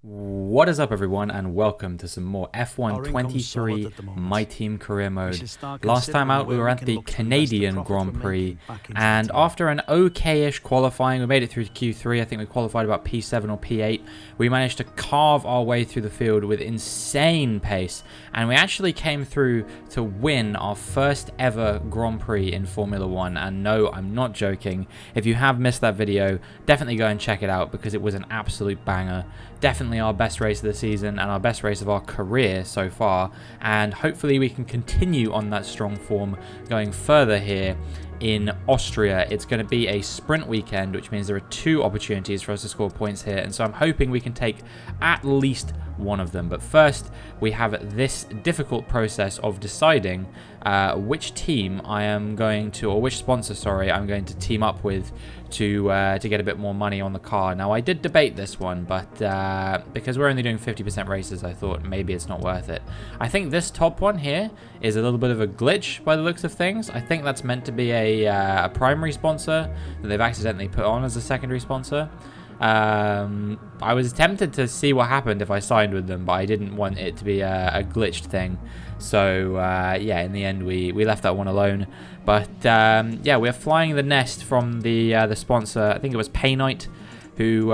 What is up, everyone, and welcome to some more F1 23 My Team Career Mode. Last time out we were at the Canadian Grand Prix, and after an okay-ish qualifying, we made it through to Q3. I think we qualified about P7 or P8. We managed to carve our way through the field with insane pace, and we actually came through to win our first ever Grand Prix in Formula 1. And no, I'm not joking. If you have missed that video, definitely go and check it out because it was an absolute banger. Definitely our best race of the season and our best race of our career so far, and hopefully we can continue on that strong form going further here in Austria. It's going to be a sprint weekend, which means there are two opportunities for us to score points here, and so I'm hoping we can take at least one of them. But first, we have this difficult process of deciding which team I am going to, or which sponsor, sorry, I'm going to team up with to get a bit more money on the car. Now, I did debate this one, but because we're only doing 50% races, I thought maybe it's not worth it. I think this top one here is a little bit of a glitch by the looks of things. I think that's meant to be a primary sponsor that they've accidentally put on as a secondary sponsor. I was tempted to see what happened if I signed with them, but I didn't want it to be a glitched thing. So yeah, in the end we left that one alone. But yeah, we're flying the nest from the sponsor. I think it was Paynite who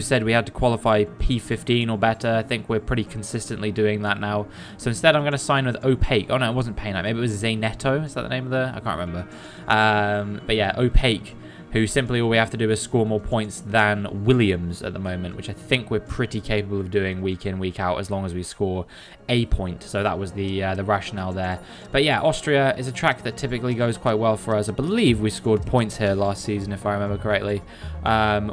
said we had to qualify P15 or better. I think we're pretty consistently doing that now. So instead I'm going to sign with Opaque. Oh no, it wasn't Paynite. Maybe it was Zaynetto. Is that the name of the... I can't remember. But yeah, Opaque, who simply all we have to do is score more points than Williams at the moment, which I think we're pretty capable of doing week in, week out, as long as we score a point. So that was the rationale there. But yeah, Austria is a track that typically goes quite well for us. I believe we scored points here last season, if I remember correctly.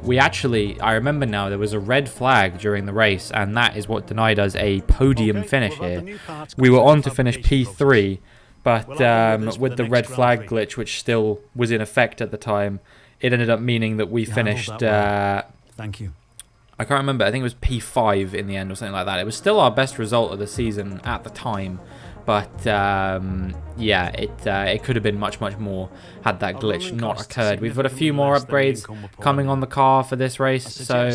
We actually, I remember now, there was a red flag during the race, and that is what denied us a podium finish here. We were on to finish P3, but with the red flag glitch, which still was in effect at the time, it ended up meaning that we finished... Thank you. I can't remember. I think it was P5 in the end or something like that. It was still our best result of the season at the time. But yeah, it could have been much more had that glitch not occurred. We've got a few more upgrades coming on the car for this race. So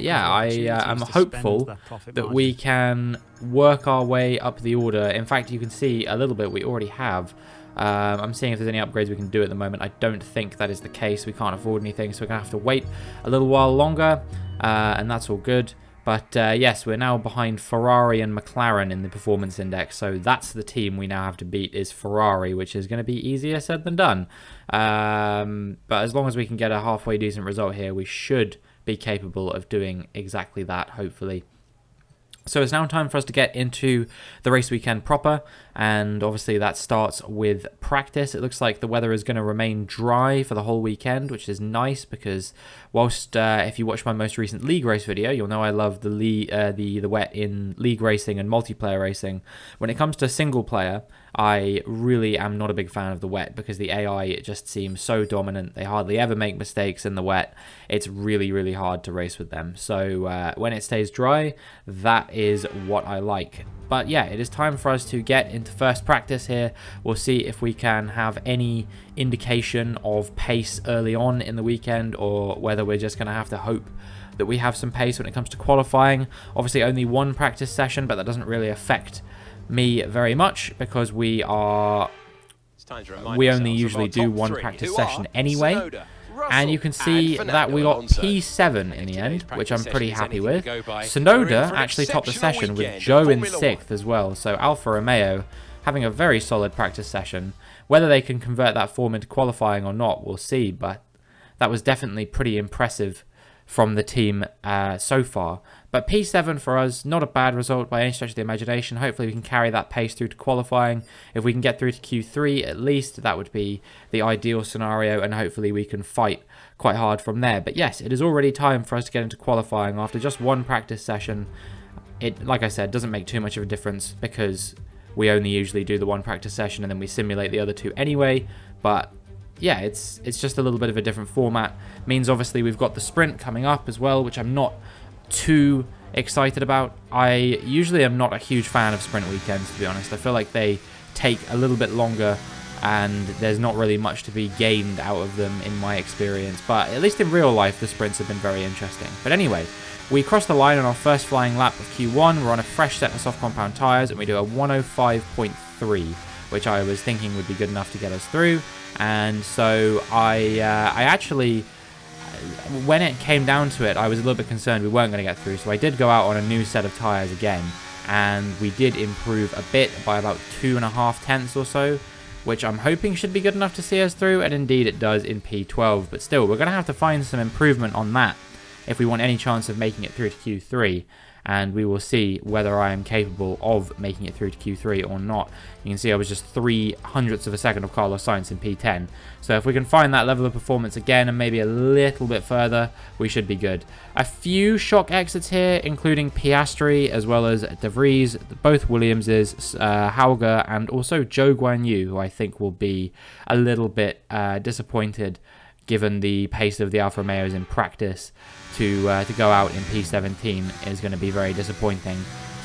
yeah, I'm hopeful that we can work our way up the order. In fact, you can see a little bit we already have. I'm seeing if there's any upgrades we can do at the moment. I don't think that is the case. We can't afford anything, so we're going to have to wait a little while longer, and that's all good. But yes, we're now behind Ferrari and McLaren in the performance index, so that's the team we now have to beat is Ferrari, which is going to be easier said than done. But as long as we can get a halfway decent result here, we should be capable of doing exactly that, hopefully. So it's now time for us to get into the race weekend proper, and obviously that starts with practice. It looks like the weather is going to remain dry for the whole weekend, which is nice because whilst if you watch my most recent league race video, you'll know I love the wet in league racing and multiplayer racing. When it comes to single player, I really am not a big fan of the wet because the AI, it just seems so dominant. They hardly ever make mistakes in the wet. It's really hard to race with them. So when it stays dry, that is what I like. But yeah, it is time for us to get into first practice here. We'll see if we can have any indication of pace early on in the weekend, or whether we're just going to have to hope that we have some pace when it comes to qualifying. Obviously only one practice session, but that doesn't really affect me very much because we only usually do one practice session anyway. And you can see that we got P7 in the end, which I'm pretty happy with. Sonoda actually topped the session with Joe in 6th as well. So Alfa Romeo having a very solid practice session. Whether they can convert that form into qualifying or not, we'll see. But that was definitely pretty impressive from the team so far. But P7 for us, not a bad result by any stretch of the imagination. Hopefully we can carry that pace through to qualifying. If we can get through to Q3 at least, that would be the ideal scenario, and hopefully we can fight quite hard from there. But yes, it is already time for us to get into qualifying after just one practice session. It, like I said, doesn't make too much of a difference because we only usually do the one practice session and then we simulate the other two anyway. But yeah, it's just a little bit of a different format. Means obviously we've got the sprint coming up as well, which I'm not too excited about. I usually am not a huge fan of sprint weekends, to be honest. I feel like they take a little bit longer and there's not really much to be gained out of them in my experience. But at least in real life, the sprints have been very interesting. But anyway, We crossed the line on our first flying lap of Q1. We're on a fresh set of soft compound tyres, and we do a 105.3, which I was thinking would be good enough to get us through. And so I actually, when it came down to it, I was a little bit concerned we weren't going to get through. So I did go out on a new set of tyres again, and we did improve a bit by about 2.5 tenths or so, which I'm hoping should be good enough to see us through, and indeed it does in P12. But still, we're going to have to find some improvement on that if we want any chance of making it through to Q3, and we will see whether I am capable of making it through to Q3 or not. You can see I was just 0.03 of a second of Carlos Sainz in P10, so if we can find that level of performance again and maybe a little bit further, we should be good. A few shock exits here, including Piastri as well as De Vries, both Williamses, Hauger, and also Zhou Guanyu, who I think will be a little bit disappointed given the pace of the Alfa Romeos in practice. To go out in P17 is going to be very disappointing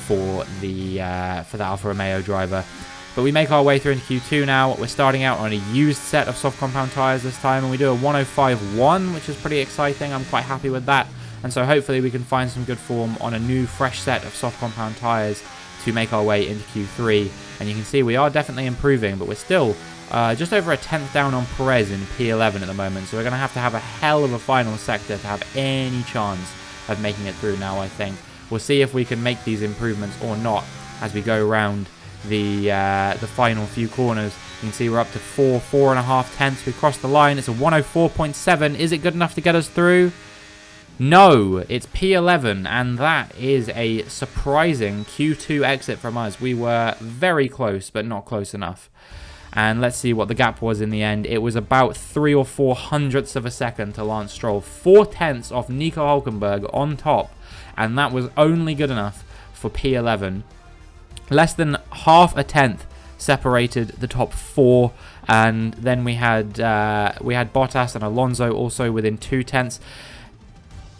for the Alfa Romeo driver. But we make our way through into Q2 now. We're starting out on a used set of soft compound tyres this time, and we do a 105.1, which is pretty exciting. I'm quite happy with that. And so hopefully we can find some good form on a new fresh set of soft compound tyres to make our way into Q3. And you can see we are definitely improving, but we're still just over a tenth down on Perez in P11 at the moment, so we're going to have a hell of a final sector to have any chance of making it through now, I think. We'll see if we can make these improvements or not as we go around the final few corners. You can see we're up to 4.5 tenths. We crossed the line. It's a 104.7. Is it good enough to get us through? No, it's P11, and that is a surprising Q2 exit from us. We were very close, but not close enough. And let's see what the gap was in the end. It was about 3 or 4 hundredths of a second to Lance Stroll. 4 tenths off Nico Hülkenberg on top. And that was only good enough for P11. Less than half a tenth separated the top 4. And then we had Bottas and Alonso also within 2 tenths.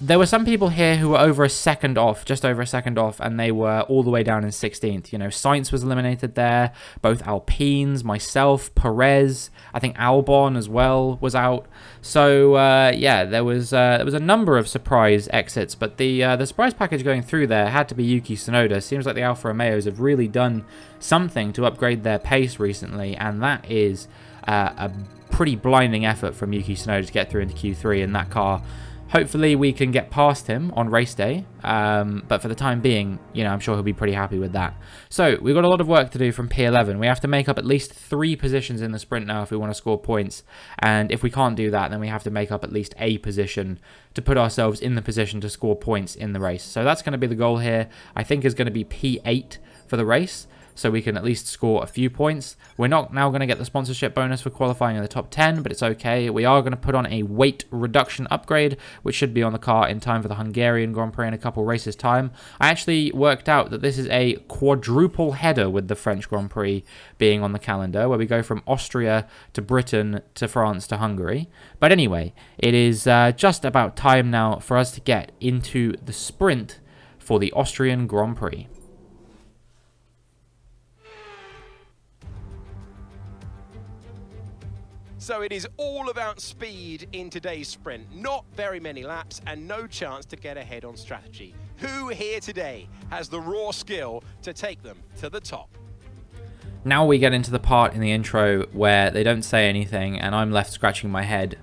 There were some people here who were over a second off, just over a second off, and they were all the way down in 16th. You know, Sainz was eliminated there, both Alpines, myself, Perez, I think Albon as well was out. So, yeah, there was a number of surprise exits, but the surprise package going through there had to be Yuki Tsunoda. Seems like the Alfa Romeos have really done something to upgrade their pace recently, and that is a pretty blinding effort from Yuki Tsunoda to get through into Q3 in that car. Hopefully we can get past him on race day, but for the time being, you know, I'm sure he'll be pretty happy with that. So we've got a lot of work to do from P11. We have to make up at least 3 positions in the sprint now if we want to score points, and if we can't do that, then we have to make up at least a position to put ourselves in the position to score points in the race. So that's going to be the goal here. I think is going to be P8 for the race, so we can at least score a few points. We're not now going to get the sponsorship bonus for qualifying in the top 10, but it's okay. We are going to put on a weight reduction upgrade, which should be on the car in time for the Hungarian Grand Prix in a couple races' time. I actually worked out that this is a quadruple header with the French Grand Prix being on the calendar, where we go from Austria to Britain to France to Hungary. But anyway, it is just about time now for us to get into the sprint for the Austrian Grand Prix. So it is all about speed in today's sprint. Not very many laps and no chance to get ahead on strategy. Who here today has the raw skill to take them to the top? Now we get into the part in the intro where they don't say anything and I'm left scratching my head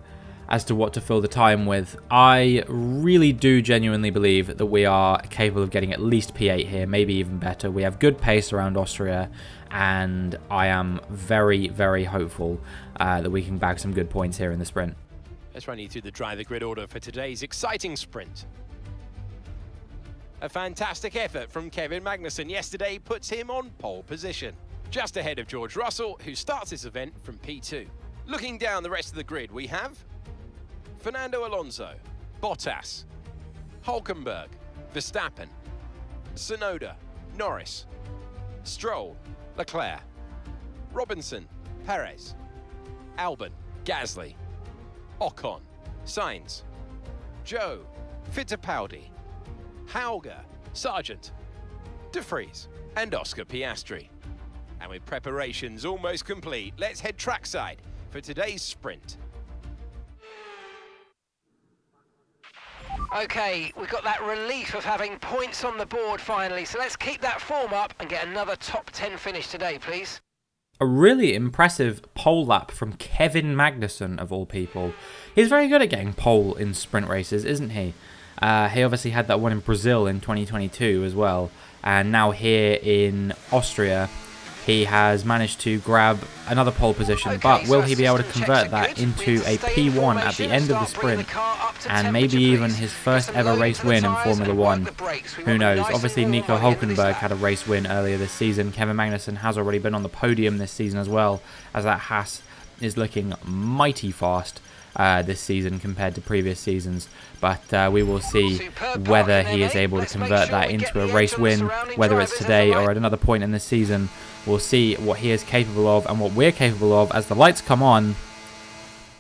as to what to fill the time with. I really do genuinely believe that we are capable of getting at least P8 here, maybe even better. We have good pace around Austria, and I am very, very hopeful that we can bag some good points here in the sprint. Let's run you through the driver grid order for today's exciting sprint. A fantastic effort from Kevin Magnussen yesterday puts him on pole position, just ahead of George Russell, who starts this event from P2. Looking down the rest of the grid, we have Fernando Alonso, Bottas, Hülkenberg, Verstappen, Tsunoda, Norris, Stroll, Leclerc, Robinson, Perez, Albon, Gasly, Ocon, Sainz, Zhou, Fittipaldi, Hauger, Sargent, De Vries, and Oscar Piastri. And with preparations almost complete, let's head trackside for today's sprint. Okay, we've got that relief of having points on the board finally, so let's keep that form up and get another top 10 finish today, please. A really impressive pole lap from Kevin Magnussen, of all people. He's very good at getting pole in sprint races, isn't he? He obviously had that one in Brazil in 2022 as well, and now here in Austria, he has managed to grab another pole position, but will he be able to convert that into a P1 at the end of the sprint, and maybe even his first ever race win in Formula 1? Who knows? Obviously, Nico Hülkenberg had a race win earlier this season. Kevin Magnussen has already been on the podium this season as well, as that Haas is looking mighty fast this season compared to previous seasons. But we will see whether he is able to convert that into a race win, whether it's today or at another point in the season. We'll see what he is capable of and what we're capable of as the lights come on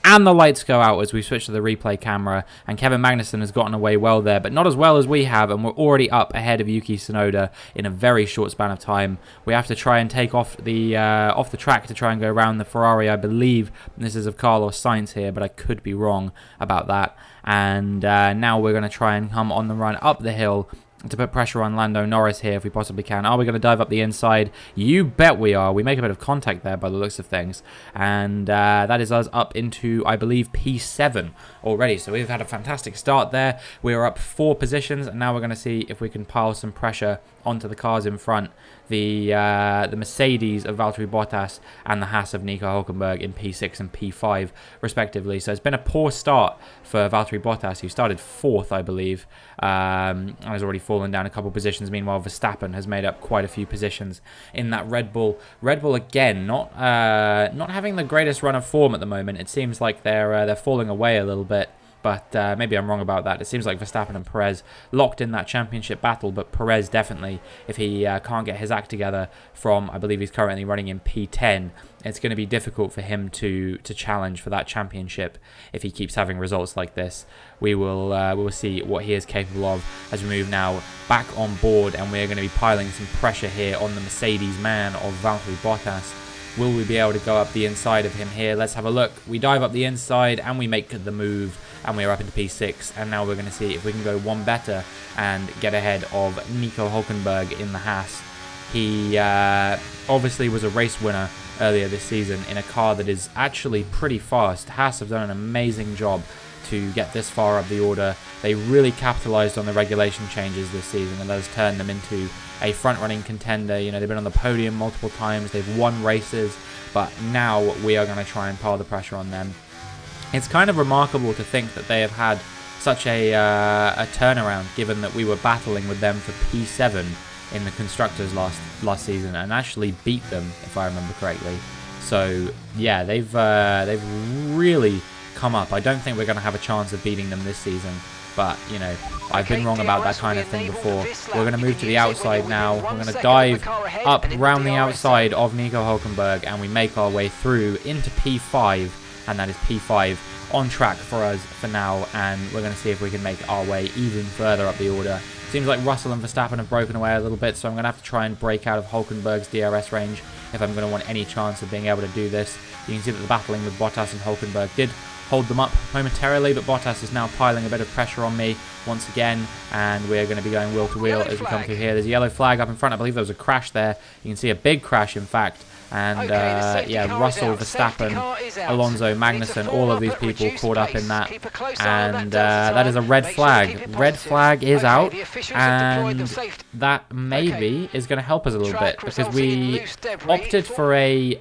and the lights go out as we switch to the replay camera. And Kevin Magnussen has gotten away well there, but not as well as we have, and we're already up ahead of Yuki Tsunoda in a very short span of time. We have to try and take off the track to try and go around the Ferrari. I believe this is of Carlos Sainz here, but I could be wrong about that. And now we're going to try and come on the run up the hill to put pressure on Lando Norris here if we possibly can. Are we going to dive up the inside? You bet we are. We make a bit of contact there by the looks of things. And that is us up into, I believe, P7 already. So we've had a fantastic start there. We are up 4 positions, and now we're going to see if we can pile some pressure onto the cars in front. The Mercedes of Valtteri Bottas and the Haas of Nico Hülkenberg in P6 and P5 respectively. So it's been a poor start for Valtteri Bottas, who started 4th, I believe, and has already fallen down a couple positions. Meanwhile, Verstappen has made up quite a few positions in that Red Bull. Red Bull again, not having the greatest run of form at the moment. It seems like they're falling away a little bit. But maybe I'm wrong about that. It seems like Verstappen and Perez locked in that championship battle, but Perez definitely, if he can't get his act together from, I believe he's currently running in P10, it's going to be difficult for him to challenge for that championship if he keeps having results like this. We will see what he is capable of as we move now back on board, and we're going to be piling some pressure here on the Mercedes man of Valtteri Bottas. Will we be able to go up the inside of him here? Let's have a look. We dive up the inside and we make the move, and we're up into P6, and now we're going to see if we can go one better and get ahead of Nico Hülkenberg in the Haas. He obviously was a race winner earlier this season in a car that is actually pretty fast. Haas have done an amazing job to get this far up the order. They really capitalized on the regulation changes this season, and that has turned them into a front-running contender. You know, they've been on the podium multiple times, they've won races, but now we are going to try and pile the pressure on them. It's kind of remarkable to think that they have had such a turnaround, given that we were battling with them for P7 in the Constructors last season and actually beat them, if I remember correctly. So yeah, they've really come up. I don't think we're going to have a chance of beating them this season, but you know, I've been wrong about that kind of thing before. We're going to move to the outside now. We're going to dive up around the outside of Nico Hülkenberg, and we make our way through into P5, and that is P5 on track for us for now, and we're going to see if we can make our way even further up the order. Seems like Russell and Verstappen have broken away a little bit, so I'm going to have to try and break out of Hülkenberg's DRS range if I'm going to want any chance of being able to do this. You can see that the battling with Bottas and Hülkenberg did hold them up momentarily, but Bottas is now piling a bit of pressure on me once again, and we're going to be going wheel to wheel as we come through here. There's a yellow flag up in front. I believe there was a crash there. You can see a big crash, in fact. And yeah, Russell, Verstappen, Alonso, Magnussen, all of these people caught up in that. And that is a red flag. Red flag is out, and that maybe is going to help us a little bit, because we opted for a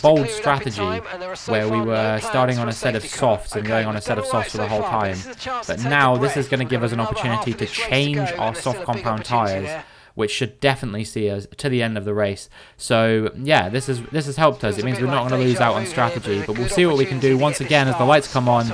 bold strategy where we were starting on a set of softs and going on a set of softs for the whole time. But now this is going to give us an opportunity to change our soft compound tyres, which should definitely see us to the end of the race. So yeah, this has helped us. It means we're not going to lose out on strategy, but we'll see what we can do once again as the lights come on.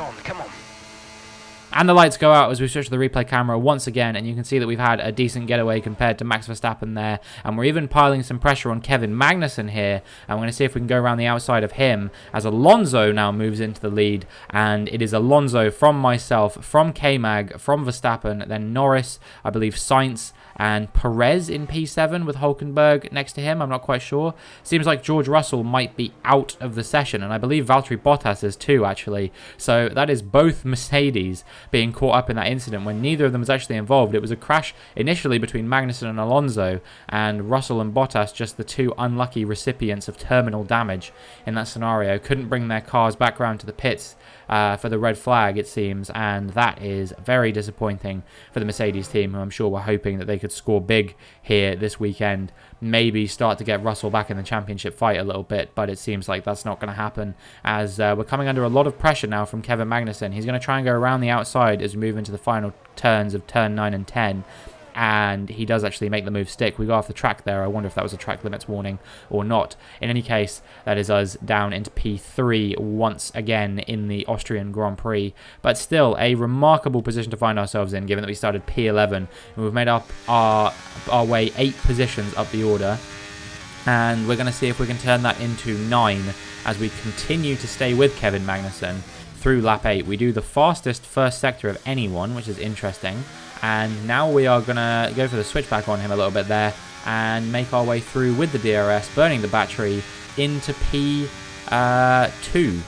And the lights go out as we switch to the replay camera once again, and you can see that we've had a decent getaway compared to Max Verstappen there, and we're even piling some pressure on Kevin Magnussen here, and we're going to see if we can go around the outside of him as Alonso now moves into the lead, and it is Alonso from myself, from K-Mag, from Verstappen, then Norris, I believe Sainz, and Perez in P7 with Hülkenberg next to him. I'm not quite sure. Seems like George Russell might be out of the session, and I believe Valtteri Bottas is too, actually. So that is both Mercedes being caught up in that incident when neither of them was actually involved. It was a crash initially between Magnussen and Alonso, and Russell and Bottas, just the two unlucky recipients of terminal damage in that scenario, couldn't bring their cars back round to the pits for the red flag, it seems, and that is very disappointing for the Mercedes team, who I'm sure were hoping that they could score big here this weekend, maybe start to get Russell back in the championship fight a little bit, but it seems like that's not going to happen, as we're coming under a lot of pressure now from Kevin Magnussen. He's going to try and go around the outside as we move into the final turns of turn 9 and 10, and he does actually make the move stick. We go off the track there. I wonder if that was a track limits warning or not. In any case, that is us down into P3 once again in the Austrian Grand Prix, but still a remarkable position to find ourselves in, given that we started P11 and we've made up our way 8 positions up the order, and we're going to see if we can turn that into 9 as we continue to stay with Kevin Magnussen through lap 8. We do the fastest first sector of anyone, which is interesting. And now we are going to go for the switchback on him a little bit there and make our way through with the DRS, burning the battery into P2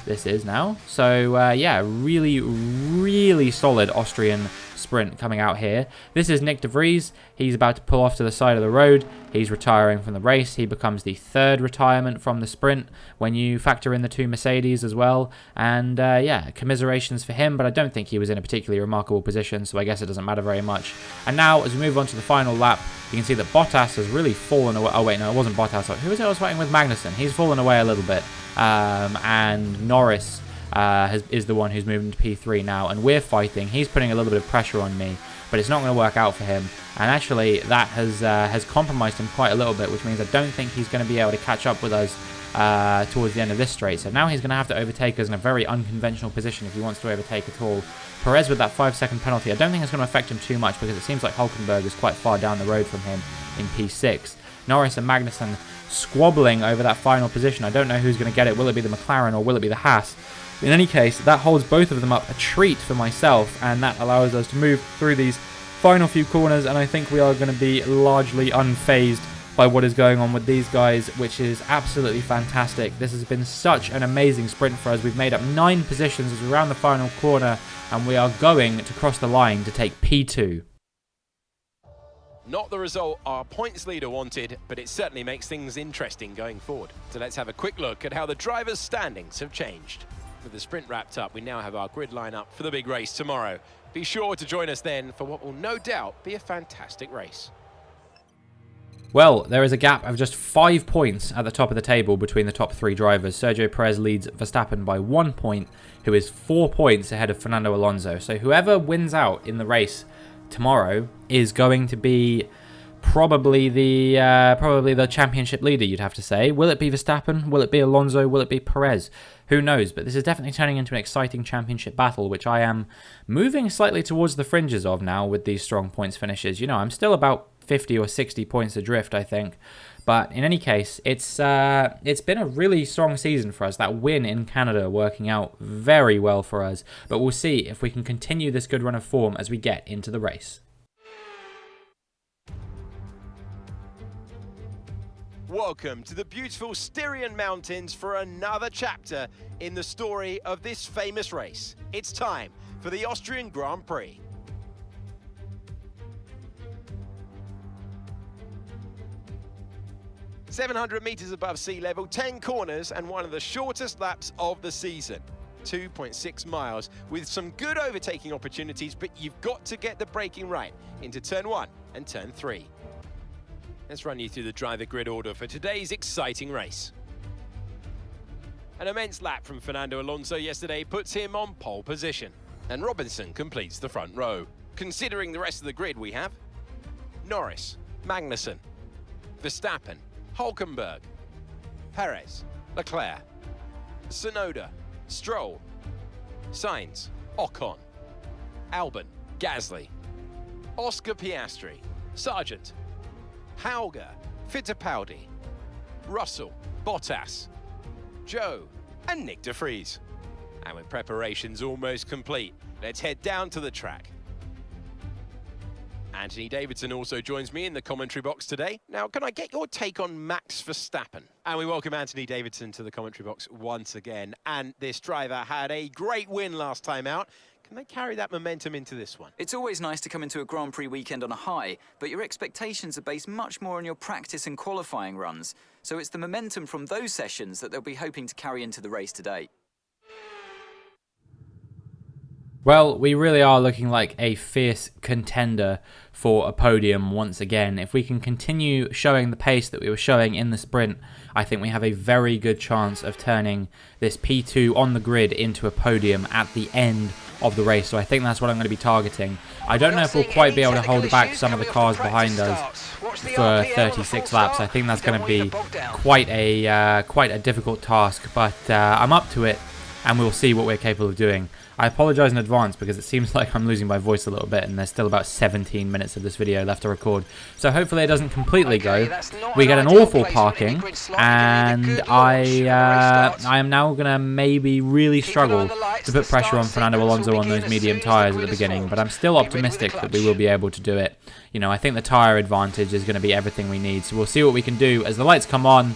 this is now. So yeah, really solid Austrian sprint coming out here. This is Nick de Vries. He's about to pull off to the side of the road. He's retiring from the race. He becomes the 3rd retirement from the sprint when you factor in the 2 Mercedes as well. And yeah, commiserations for him, but I don't think he was in a particularly remarkable position, so I guess it doesn't matter very much. And now, as we move on to the final lap, you can see that Bottas has really fallen away. Oh wait, no, it wasn't Bottas. Who was it I was fighting with? Magnussen. He's fallen away a little bit. And Norris is the one who's moving to P3 now, and we're fighting. He's putting a little bit of pressure on me, but it's not going to work out for him. And actually, that has compromised him quite a little bit, which means I don't think he's going to be able to catch up with us towards the end of this straight. So now he's going to have to overtake us in a very unconventional position if he wants to overtake at all. Perez with that 5-second penalty, I don't think it's going to affect him too much, because it seems like Hülkenberg is quite far down the road from him in P6. Norris and Magnussen squabbling over that final position. I don't know who's going to get it. Will it be the McLaren or will it be the Haas? In any case, that holds both of them up a treat for myself, and that allows us to move through these final few corners, and I think we are going to be largely unfazed by what is going on with these guys, which is absolutely fantastic. This has been such an amazing sprint for us. We've made up 9 positions as we round the final corner, and we are going to cross the line to take P2. Not the result our points leader wanted, but it certainly makes things interesting going forward. So let's have a quick look at how the drivers' standings have changed. With the sprint wrapped up, we now have our grid line up for the big race tomorrow. Be sure to join us then for what will no doubt be a fantastic race. Well, there is a gap of just 5 points at the top of the table between the top 3 drivers. Sergio Perez leads Verstappen by 1 point, who is 4 points ahead of Fernando Alonso. So whoever wins out in the race tomorrow is going to be probably the championship leader, you'd have to say. Will it be Verstappen? Will it be Alonso? Will it be Perez? Who knows? But this is definitely turning into an exciting championship battle, which I am moving slightly towards the fringes of now with these strong points finishes. You know, I'm still about 50 or 60 points adrift, I think. But in any case, it's been a really strong season for us. That win in Canada working out very well for us. But we'll see if we can continue this good run of form as we get into the race. Welcome to the beautiful Styrian Mountains for another chapter in the story of this famous race. It's time for the Austrian Grand Prix. "700 meters above sea level, 10 corners, and one of the shortest laps of the season. 2.6 miles with some good overtaking opportunities, but you've got to get the braking right into turn 1 and turn 3. Let's run you through the driver grid order for today's exciting race. An immense lap from Fernando Alonso yesterday puts him on pole position, and Robinson completes the front row. Considering the rest of the grid, we have Norris, Magnussen, Verstappen, Hülkenberg, Perez, Leclerc, Tsunoda, Stroll, Sainz, Ocon, Albon, Gasly, Oscar Piastri, Sargent, Hauger, Fittipaldi, Russell, Bottas, Joe, and Nick de Vries. And with preparations almost complete, let's head down to the track. Anthony Davidson also joins me in the commentary box today. Now, can I get your take on Max Verstappen? And we welcome Anthony Davidson to the commentary box once again. And this driver had a great win last time out. Can they carry that momentum into this one? It's always nice to come into a Grand Prix weekend on a high, but your expectations are based much more on your practice and qualifying runs. So it's the momentum from those sessions that they'll be hoping to carry into the race today. Well, we really are looking like a fierce contender for a podium once again. If we can continue showing the pace that we were showing in the sprint, I think we have a very good chance of turning this P2 on the grid into a podium at the end of the race. So I think that's what I'm going to be targeting. I don't know if we'll quite be able to hold back some of the cars behind us for 36 laps. I think that's going to be quite a difficult task, but I'm up to it, and we'll see what we're capable of doing. I apologise in advance because it seems like I'm losing my voice a little bit, and there's still about 17 minutes of this video left to record. So hopefully it doesn't completely go. We get an awful parking, and I am now going to maybe really struggle to put pressure on Fernando Alonso on those medium tyres at the beginning, but I'm still optimistic that we will be able to do it. You know, I think the tyre advantage is going to be everything we need, so we'll see what we can do as the lights come on.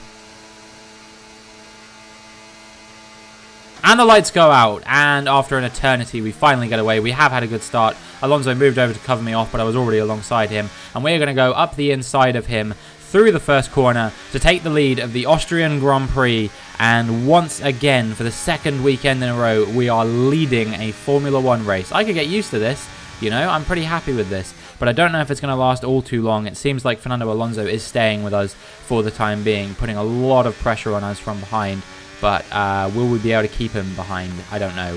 And the lights go out, and after an eternity, we finally get away. We have had a good start. Alonso moved over to cover me off, but I was already alongside him. And we're going to go up the inside of him through the first corner to take the lead of the Austrian Grand Prix. And once again, for the second weekend in a row, we are leading a Formula 1 race. I could get used to this, you know, I'm pretty happy with this. But I don't know if it's going to last all too long. It seems like Fernando Alonso is staying with us for the time being, putting a lot of pressure on us from behind. But will we be able to keep him behind? I don't know.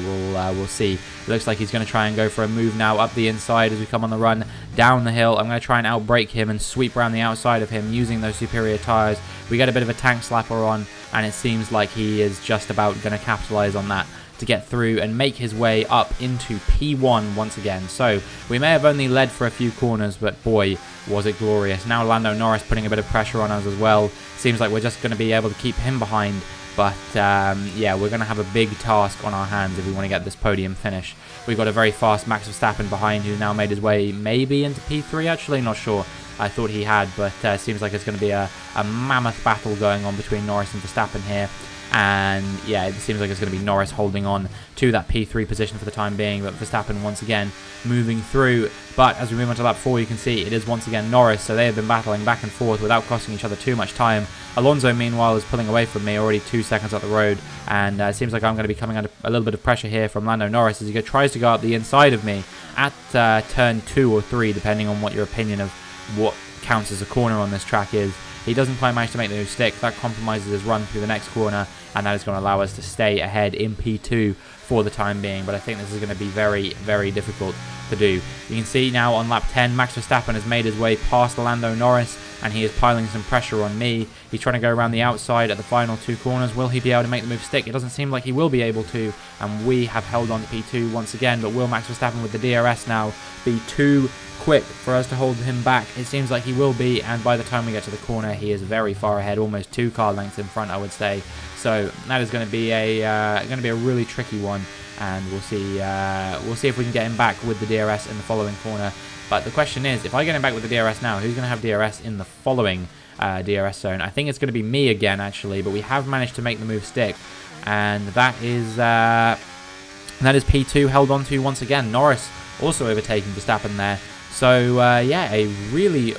We'll see. It looks like he's going to try and go for a move now up the inside as we come on the run down the hill. I'm going to try and outbrake him and sweep around the outside of him using those superior tyres. We get a bit of a tank slapper on, and it seems like he is just about going to capitalise on that to get through and make his way up into P1 once again. So we may have only led for a few corners, but boy, was it glorious. Now Lando Norris putting a bit of pressure on us as well. Seems like we're just going to be able to keep him behind. But yeah, we're going to have a big task on our hands if we want to get this podium finish. We've got a very fast Max Verstappen behind, who's now made his way maybe into P3, actually, not sure. I thought he had, but seems like it's going to be a mammoth battle going on between Norris and Verstappen here. And yeah, it seems like it's going to be Norris holding on to that P3 position for the time being, but Verstappen once again moving through. But as we move on to lap 4, you can see it is once again Norris, so they have been battling back and forth without costing each other too much time. Alonso, meanwhile, is pulling away from me, already 2 seconds up the road, and it seems like I'm going to be coming under a little bit of pressure here from Lando Norris as he tries to go up the inside of me at turn 2 or 3, depending on what your opinion of what counts as a corner on this track is. He doesn't quite manage to make the move stick. That compromises his run through the next corner, and that is going to allow us to stay ahead in P2 for the time being. But I think this is going to be very, very difficult to do. You can see now on lap 10, Max Verstappen has made his way past Lando Norris, and he is piling some pressure on me. He's trying to go around the outside at the final 2 corners. Will he be able to make the move stick? It doesn't seem like he will be able to, and we have held on to P2 once again. But will Max Verstappen with the DRS now be too quick for us to hold him back? It seems like he will be, and by the time we get to the corner, he is very far ahead, almost 2 car lengths in front, I would say. So that is going to be a really tricky one, and we'll see if we can get him back with the DRS in the following corner. But the question is, if I get him back with the DRS now, who's going to have DRS in the following DRS zone? I think it's going to be me again, actually, but we have managed to make the move stick, and that is P2 held on to once again. Norris also overtaking Verstappen there. So, yeah, a really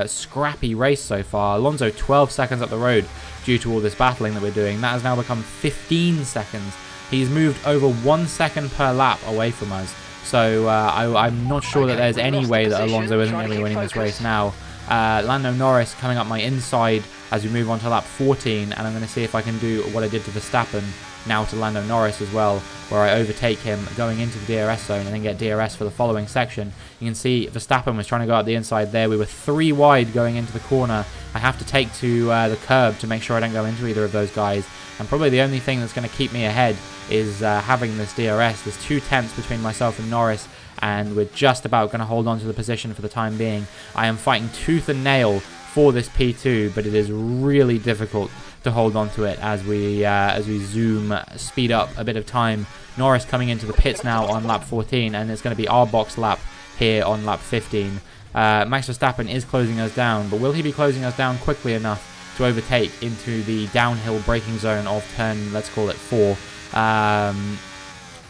scrappy race so far. Alonso 12 seconds up the road due to all this battling that we're doing. That has now become 15 seconds. He's moved over 1 second per lap away from us. So, I'm not sure that there's any way that Alonso isn't going to be winning this race now. Lando Norris coming up my inside as we move on to lap 14, and I'm going to see if I can do what I did to Verstappen now to Lando Norris as well, where I overtake him going into the DRS zone and then get DRS for the following section. You can see Verstappen was trying to go out the inside there. We were 3 wide going into the corner. I have to take to the curb to make sure I don't go into either of those guys, and probably the only thing that's going to keep me ahead is having this DRS. There's 2 tenths between myself and Norris, and we're just about going to hold on to the position for the time being. I am fighting tooth and nail for this P2, but it is really difficult to hold on to it as we speed up a bit of time. Norris coming into the pits now on lap 14, and it's going to be our box lap here on lap 15. Max Verstappen is closing us down, but will he be closing us down quickly enough to overtake into the downhill braking zone of turn, let's call it 4?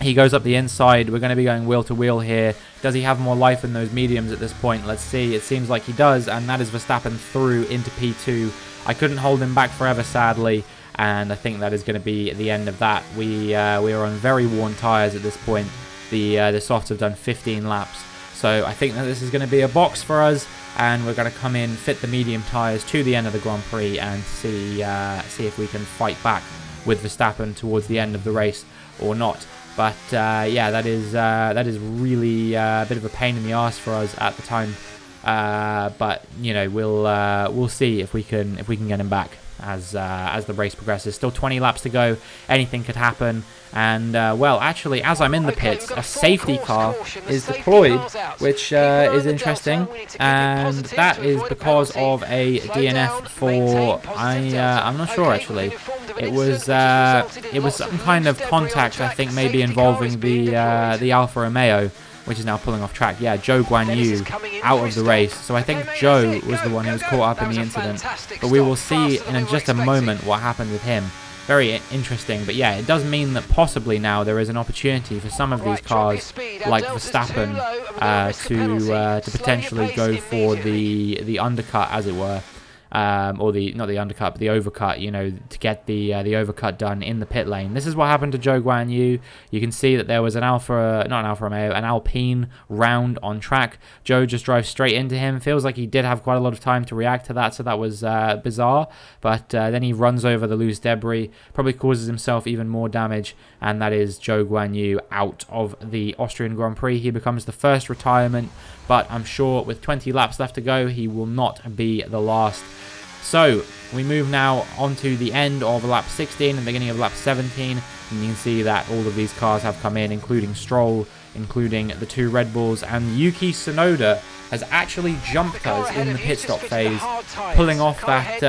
He goes up the inside. We're going to be going wheel to wheel here. Does he have more life in those mediums at this point? Let's see. It seems like he does, and that is Verstappen through into P2. I couldn't hold him back forever, sadly, and I think that is going to be the end of that. We are on very worn tyres at this point. The softs have done 15 laps, so I think that this is going to be a box for us, and we're going to come in, fit the medium tyres to the end of the Grand Prix, and see if we can fight back with Verstappen towards the end of the race or not. But yeah, that is really a bit of a pain in the arse for us at the time. But you know, we'll see if we can get him back as the race progresses. Still 20 laps to go. Anything could happen. And well, actually, as I'm in the pits, a safety car is deployed, which is interesting, and that is because of a DNF for I'm not sure actually. It was some kind of contact, I think, maybe involving the Alfa Romeo, which is now pulling off track. Yeah, Zhou Guanyu out of the race. So I think Zhou was the one who was caught up in the incident. But we will see in just a moment what happened with him. Very interesting. But yeah, it does mean that possibly now there is an opportunity for some of these cars, like Verstappen, to potentially go for the undercut, as it were. Or not the undercut, but the overcut, you know, to get the overcut done in the pit lane. This is what happened to Zhou Guanyu. You can see that there was an Alpine round on track. Zhou just drives straight into him. Feels like he did have quite a lot of time to react to that, so that was bizarre. But then he runs over the loose debris, probably causes himself even more damage, and that is Zhou Guanyu out of the Austrian Grand Prix. He becomes the first retirement, but I'm sure with 20 laps left to go, he will not be the last. So we move now onto the end of lap 16 and the beginning of lap 17, and you can see that all of these cars have come in, including Stroll, including the 2 Red Bulls, and Yuki Tsunoda has actually jumped us in the pit stop phase, pulling off that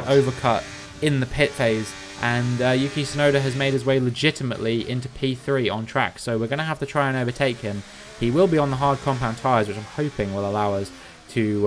overcut in the pit phase. And Yuki Tsunoda has made his way legitimately into P3 on track, so we're going to have to try and overtake him. He will be on the hard compound tyres, which I'm hoping will allow us to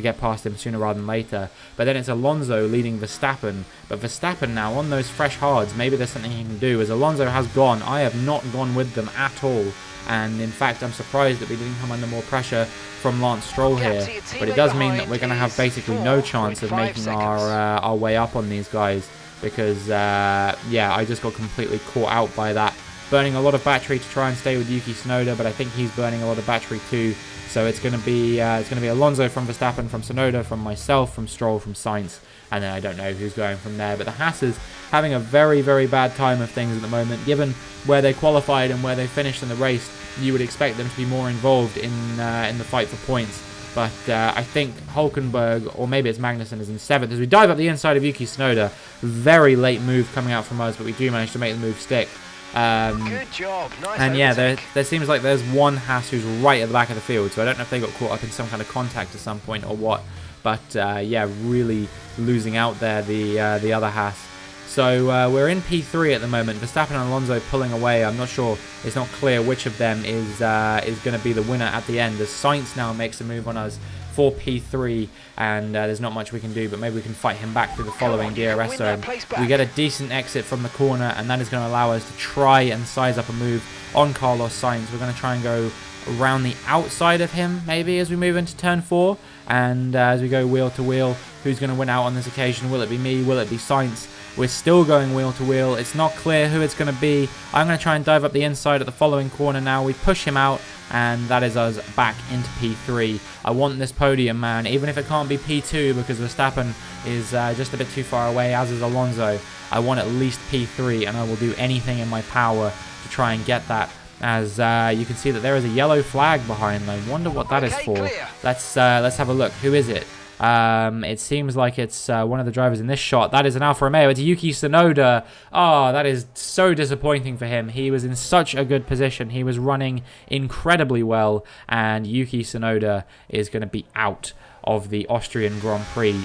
get past him sooner rather than later. But then it's Alonso leading Verstappen. But Verstappen now on those fresh hards, maybe there's something he can do, as Alonso has gone. I have not gone with them at all. And in fact, I'm surprised that we didn't come under more pressure from Lance Stroll here. But it does mean that we're going to have basically no chance of making our way up on these guys. Because, yeah, I just got completely caught out by that. Burning a lot of battery to try and stay with Yuki Tsunoda, but I think he's burning a lot of battery too. So it's going to be Alonso from Verstappen, from Tsunoda, from myself, from Stroll, from Sainz, and then I don't know who's going from there. But the Haas is having a very, very bad time of things at the moment. Given where they qualified and where they finished in the race, you would expect them to be more involved in the fight for points. But I think Hülkenberg, or maybe it's Magnussen, is in 7th. As we dive up the inside of Yuki Tsunoda, very late move coming out from us, but we do manage to make the move stick. Good job. Nice. And yeah, there seems like there's one Haas who's right at the back of the field, so I don't know if they got caught up in some kind of contact at some point or what. But yeah, really losing out there, the other Haas. So we're in P3 at the moment. Verstappen and Alonso pulling away. I'm not sure. It's not clear which of them is going to be the winner at the end. As Sainz now makes a move on us for P3, and there's not much we can do, but maybe we can fight him back through the following DRS zone. We get a decent exit from the corner, and that is going to allow us to try and size up a move on Carlos Sainz. We're going to try and go around the outside of him, maybe, as we move into turn 4, and as we go wheel to wheel, who's going to win out on this occasion? Will it be me? Will it be Sainz? We're still going wheel to wheel. It's not clear who it's going to be. I'm going to try and dive up the inside at the following corner now. We push him out, and that is us back into P3. I want this podium, man, even if it can't be P2 because Verstappen is just a bit too far away, as is Alonso. I want at least P3, and I will do anything in my power to try and get that. As you can see that there is a yellow flag behind. I wonder what that is for. Let's have a look. Who is it? It seems like it's one of the drivers in this shot. That is an Alfa Romeo. It's Yuki Tsunoda. Oh, that is so disappointing for him. He was in such a good position. He was running incredibly well, and Yuki Tsunoda is going to be out of the Austrian Grand Prix.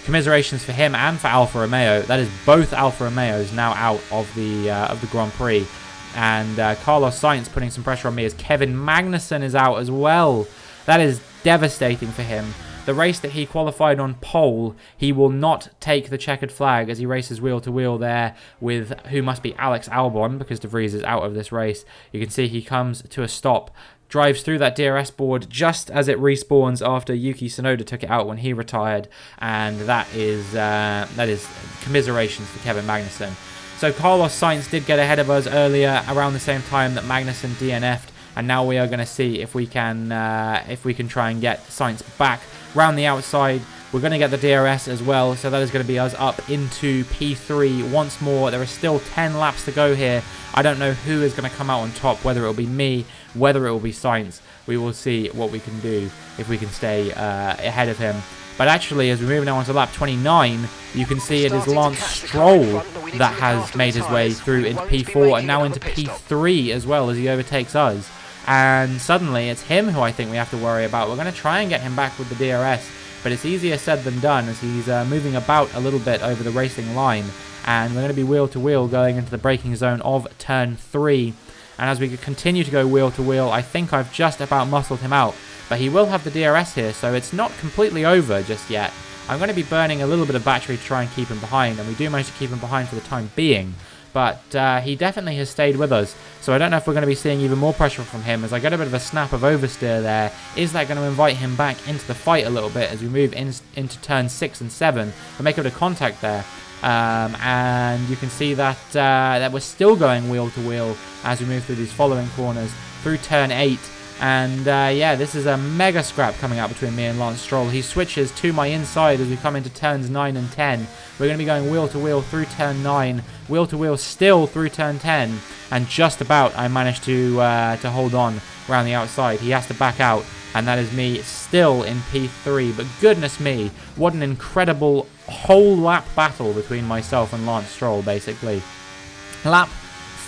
Commiserations for him and for Alfa Romeo. That is both Alfa Romeos now out of the Grand Prix. And Carlos Sainz putting some pressure on me as Kevin Magnussen is out as well. That is devastating for him. the race that he qualified on pole, he will not take the checkered flag as he races wheel to wheel there with who must be Alex Albon, because De Vries is out of this race. You can see he comes to a stop, drives through that DRS board just as it respawns after Yuki Tsunoda took it out when he retired, and that is commiserations for Kevin Magnussen. So Carlos Sainz did get ahead of us earlier around the same time that Magnussen DNF'd, and now we are going to see if we can try and get Sainz back round the outside. We're going to get the DRS as well, so that is going to be us up into P3 once more. There are still 10 laps to go here. I don't know who is going to come out on top, whether it will be me, whether it will be Sainz. We will see what we can do if we can stay ahead of him. But actually, as we move now on to lap 29, you can see it is Lance Stroll that has made his way through into P4 and now into P3 as well as he overtakes us. And suddenly, it's him who I think we have to worry about. We're going to try and get him back with the DRS, but it's easier said than done as he's moving about a little bit over the racing line. And we're going to be wheel to wheel going into the braking zone of turn 3. And as we continue to go wheel to wheel, I think I've just about muscled him out. But he will have the DRS here, so it's not completely over just yet. I'm going to be burning a little bit of battery to try and keep him behind, and we do manage to keep him behind for the time being. But he definitely has stayed with us, so I don't know if we're going to be seeing even more pressure from him as I get a bit of a snap of oversteer there. Is that going to invite him back into the fight a little bit as we move into turn 6 and 7? We'll make a bit of contact there. And you can see that that we're still going wheel to wheel as we move through these following corners through turn 8. And yeah, this is a mega scrap coming out between me and Lance Stroll. He switches to my inside as we come into turns 9 and 10. We're going to be going wheel to wheel through turn 9, wheel to wheel still through turn 10, and just about I managed to hold on around the outside. He has to back out, and that is me still in P3. But goodness me, what an incredible whole lap battle between myself and Lance Stroll, basically. Lap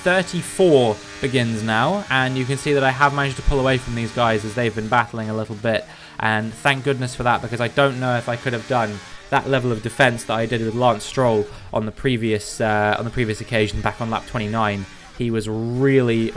34 begins now, and you can see that I have managed to pull away from these guys as they've been battling a little bit, and thank goodness for that, because I don't know if I could have done that level of defense that I did with Lance Stroll on the previous occasion back on lap 29. He was really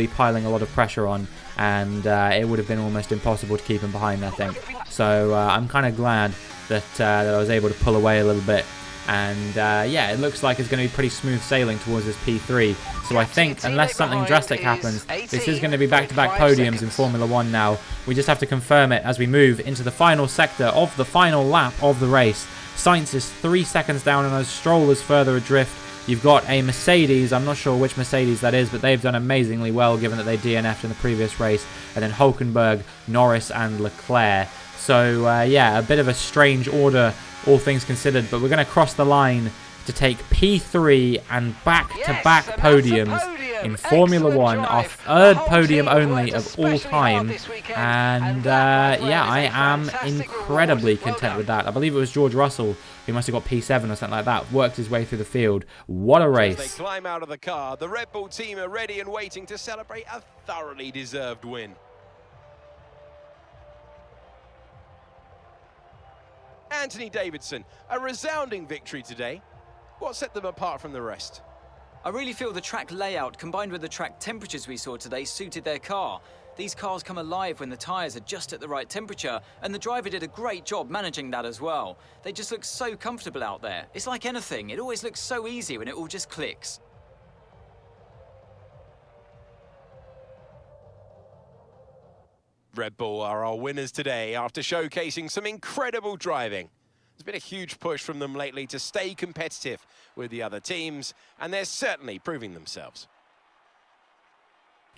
piling a lot of pressure on, and it would have been almost impossible to keep him behind, I think. So I'm kind of glad that I was able to pull away a little bit. And yeah, it looks like it's going to be pretty smooth sailing towards this P3. So I think, unless something drastic happens, this is going to be back-to-back podiums in Formula 1 now. We just have to confirm it as we move into the final sector of the final lap of the race. Sainz is 3 seconds down and as Stroll is further adrift. You've got a Mercedes, I'm not sure which Mercedes that is, but they've done amazingly well given that they DNF'd in the previous race. And then Hülkenberg, Norris and Leclerc. So yeah, a bit of a strange order, all things considered, but we're going to cross the line to take P3 and back-to-back podiums in Formula 1, our third podium only of all time, and yeah, I am incredibly content with that. I believe it was George Russell who must have got P7 or something like that, worked his way through the field. What a race. As they climb out of the car, the Red Bull team are ready and waiting to celebrate a thoroughly deserved win. Anthony Davidson, a resounding victory today. What set them apart from the rest? I really feel the track layout combined with the track temperatures we saw today suited their car. These cars come alive when the tyres are just at the right temperature, and the driver did a great job managing that as well. They just look so comfortable out there. It's like anything, it always looks so easy when it all just clicks. Red Bull are our winners today after showcasing some incredible driving. There's been a huge push from them lately to stay competitive with the other teams, and they're certainly proving themselves.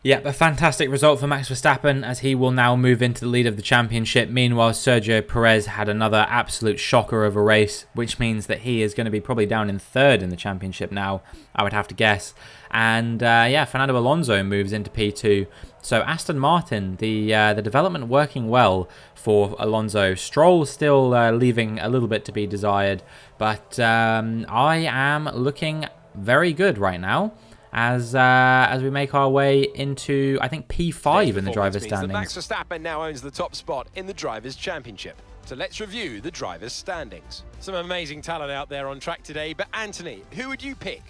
Yep, a fantastic result for Max Verstappen as he will now move into the lead of the championship. Meanwhile, Sergio Perez had another absolute shocker of a race, which means that he is going to be probably down in third in the championship now, I would have to guess. And yeah, Fernando Alonso moves into P2. So Aston Martin, the development working well for Alonso. Stroll still leaving a little bit to be desired, but I am looking very good right now. As we make our way into, I think, P5 in the driver's standings. Max Verstappen now owns the top spot in the Drivers' Championship. So let's review the Drivers' standings. Some amazing talent out there on track today, but Anthony, who would you pick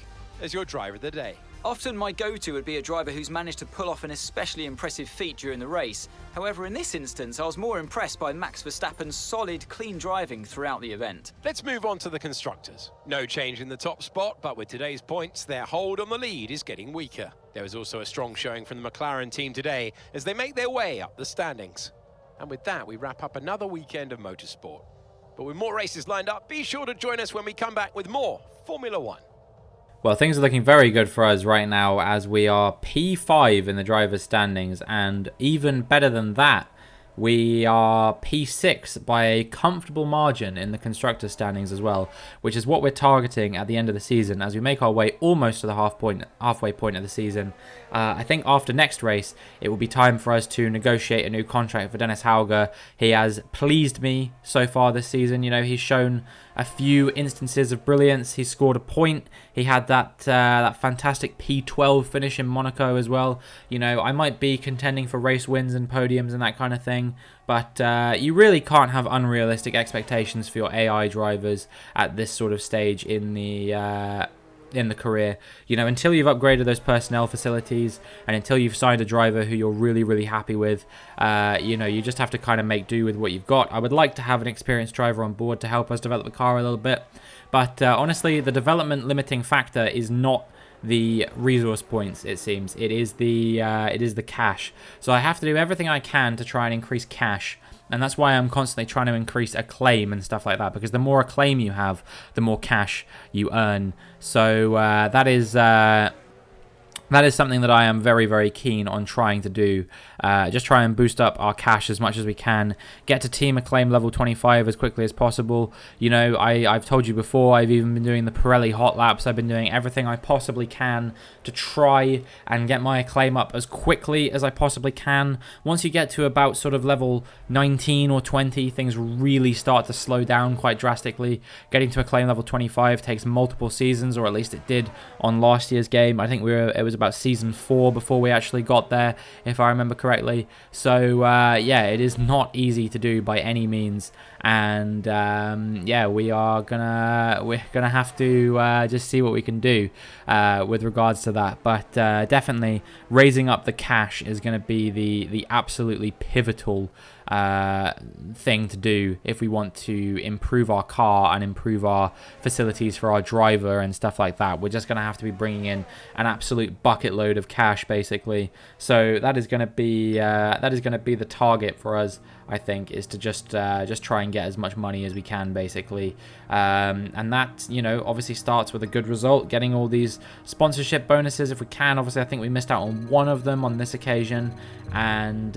as your driver of the day? Often my go-to would be a driver who's managed to pull off an especially impressive feat during the race. However, in this instance, I was more impressed by Max Verstappen's solid, clean driving throughout the event. Let's move on to the constructors. No change in the top spot, but with today's points, their hold on the lead is getting weaker. There was also a strong showing from the McLaren team today as they make their way up the standings. And with that, we wrap up another weekend of motorsport. But with more races lined up, be sure to join us when we come back with more Formula One. Well, things are looking very good for us right now as we are P5 in the driver's standings, and even better than that, we are P6 by a comfortable margin in the constructor standings as well, which is what we're targeting at the end of the season as we make our way almost to the halfway point of the season. I think after next race, it will be time for us to negotiate a new contract for Dennis Hauger. He has pleased me so far this season. You know, he's shown a few instances of brilliance. He scored a point. He had that fantastic P12 finish in Monaco as well. You know, I might be contending for race wins and podiums and that kind of thing, but you really can't have unrealistic expectations for your AI drivers at this sort of stage in the career. You know, until you've upgraded those personnel facilities and until you've signed a driver who you're really, really happy with, you know, you just have to kind of make do with what you've got. I would like to have an experienced driver on board to help us develop the car a little bit, but honestly, the development limiting factor is not the resource points. It seems it is the cash. So I have to do everything I can to try and increase cash. And that's why I'm constantly trying to increase acclaim and stuff like that, because the more acclaim you have, the more cash you earn. So that is something that I am very, very keen on trying to do. Just try and boost up our cash as much as we can. Get to team acclaim level 25 as quickly as possible. You know, I've told you before, I've even been doing the Pirelli hot laps. I've been doing everything I possibly can to try and get my acclaim up as quickly as I possibly can. Once you get to about sort of level 19 or 20, things really start to slow down quite drastically. Getting to acclaim level 25 takes multiple seasons, or at least it did on last year's game. I think it was about season 4 before we actually got there, if I remember correctly. So yeah, it is not easy to do by any means, and yeah, we're gonna have to just see what we can do with regards to that. But definitely raising up the cash is going to be the absolutely pivotal thing to do if we want to improve our car and improve our facilities for our driver and stuff like that. We're just going to have to be bringing in an absolute bucket load of cash, basically. So that is going to be the target for us, I think, is to just try and get as much money as we can, basically. And that, you know, obviously starts with a good result, getting all these sponsorship bonuses if we can. Obviously, I think we missed out on one of them on this occasion, and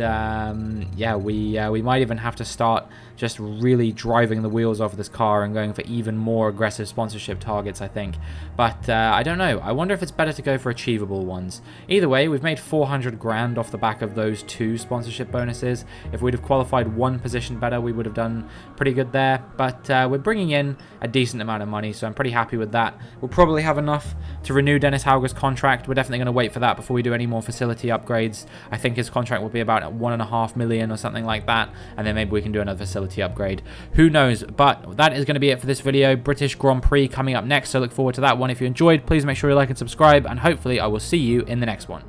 yeah, we might even have to start just really driving the wheels off of this car and going for even more aggressive sponsorship targets, I think. But I don't know. I wonder if it's better to go for achievable ones. Either way, we've made 400 grand off the back of those 2 sponsorship bonuses. If we'd have qualified 1 position better, we would have done pretty good there. But we're bringing in a decent amount of money, so I'm pretty happy with that. We'll probably have enough to renew Dennis Hauger's contract. We're definitely going to wait for that before we do any more facility upgrades. I think his contract will be about 1.5 million or something like that, and then maybe we can do another facility upgrade. Who knows? But that is going to be it for this video. British Grand Prix coming up next, so look forward to that one. If you enjoyed, please make sure you like and subscribe, and hopefully I will see you in the next one.